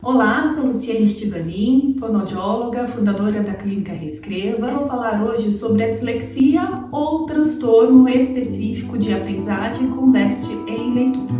Olá, sou Luciane Estivanin, fonoaudióloga, fundadora da Clínica Reescreva. Vou falar hoje sobre a dislexia ou transtorno específico de aprendizagem com déficit em leitura.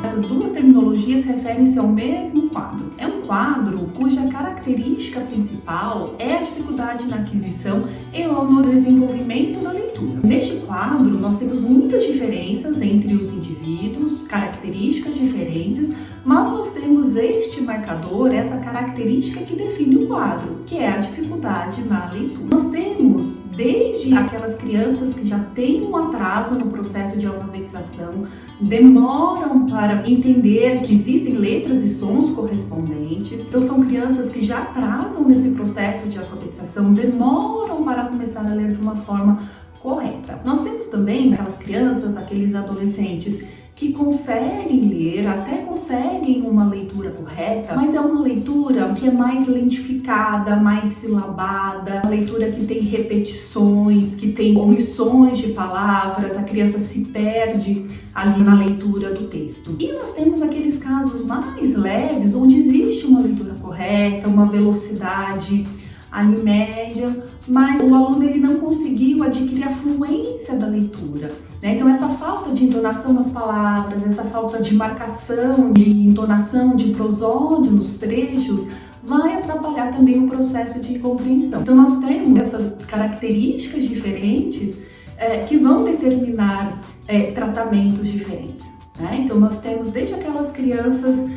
Essas duas terminologias referem-se ao mesmo quadro. É um quadro cuja característica principal é a dificuldade na aquisição e ou no desenvolvimento da leitura. Neste quadro, nós temos muitas diferenças entre os indivíduos, características diferentes, mas nós temos este marcador, essa característica que define o quadro, que é a dificuldade na leitura. Nós temos desde aquelas crianças que já têm um atraso no processo de alfabetização, demoram para entender que existem letras e sons correspondentes. Então são crianças que já atrasam nesse processo de alfabetização, demoram para começar a ler de uma forma correta. Nós temos também aquelas crianças, aqueles adolescentes que conseguem ler, até conseguem uma leitura correta, mas é uma leitura que é mais lentificada, mais silabada, uma leitura que tem repetições, que tem omissões de palavras, a criança se perde ali na leitura do texto. E nós temos aqueles casos mais leves, onde existe uma leitura correta, uma velocidade ali média, mas o aluno ele não conseguiu adquirir a fluência da leitura, né? Então essa falta de entonação nas palavras, essa falta de marcação, de entonação, de prosódio nos trechos, vai atrapalhar também o processo de compreensão. Então nós temos essas características diferentes que vão determinar tratamentos diferentes, né? Então nós temos desde aquelas crianças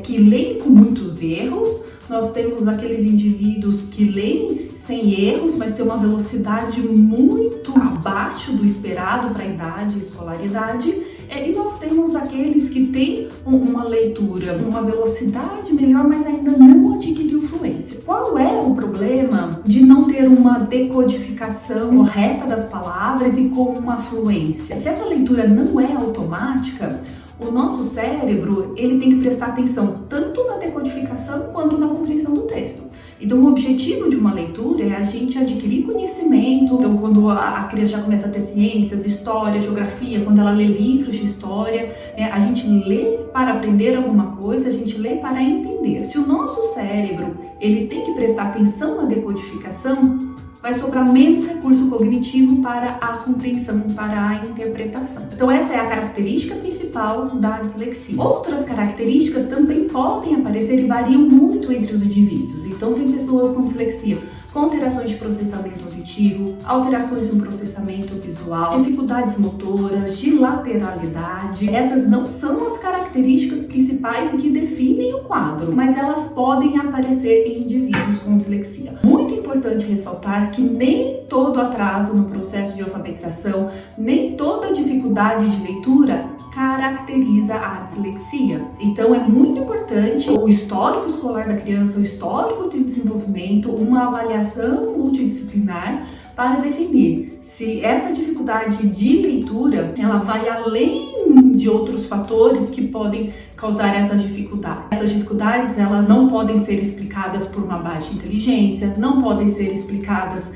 que leem com muitos erros, nós temos aqueles indivíduos que leem sem erros, mas tem uma velocidade muito abaixo do esperado para a idade e escolaridade, e nós temos aqueles que têm uma leitura, uma velocidade melhor, mas ainda não adquiriu fluência. Qual é o problema de não ter uma decodificação correta das palavras e com uma fluência? Se essa leitura não é automática, o nosso cérebro ele tem que prestar atenção tanto na decodificação quanto na compreensão do texto. Então o objetivo de uma leitura é a gente adquirir conhecimento. Então quando a criança já começa a ter ciências, história, geografia, quando ela lê livros de história, a gente lê para aprender alguma coisa, a gente lê para entender. Se o nosso cérebro ele tem que prestar atenção na decodificação, vai sobrar menos recurso cognitivo para a compreensão, para a interpretação. Então essa é a característica principal da dislexia. Outras características também podem aparecer e variam muito entre os indivíduos. Então tem pessoas com dislexia com alterações de processamento auditivo, alterações no processamento visual, dificuldades motoras, de lateralidade. Essas não são as características principais e que definem o quadro, mas elas podem aparecer em indivíduos com dislexia. Muito importante ressaltar que nem todo atraso no processo de alfabetização, nem toda dificuldade de leitura caracteriza a dislexia. Então é muito importante o histórico escolar da criança, o histórico de desenvolvimento, uma avaliação multidisciplinar para definir se essa dificuldade de leitura ela vai além de outros fatores que podem causar essas dificuldades. Essas dificuldades elas não podem ser explicadas por uma baixa inteligência, não podem ser explicadas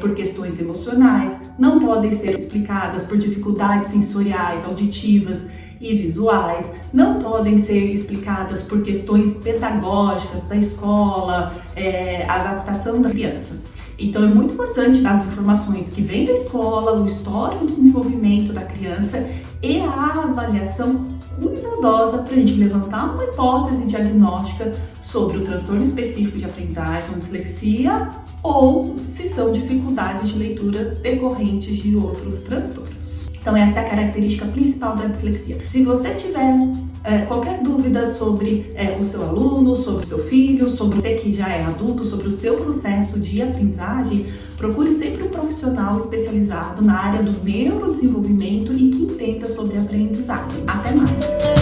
por questões emocionais, não podem ser explicadas por dificuldades sensoriais, auditivas e visuais, não podem ser explicadas por questões pedagógicas da escola, a adaptação da criança. Então é muito importante as informações que vêm da escola, o histórico de desenvolvimento da criança e a avaliação cuidadosa para a gente levantar uma hipótese diagnóstica sobre o transtorno específico de aprendizagem, ou dislexia, ou se são dificuldades de leitura decorrentes de outros transtornos. Então essa é a característica principal da dislexia. Se você tiver qualquer dúvida sobre o seu aluno, sobre o seu filho, sobre você que já é adulto, sobre o seu processo de aprendizagem, procure sempre um profissional especializado na área do neurodesenvolvimento e que entenda sobre a aprendizagem. Até mais!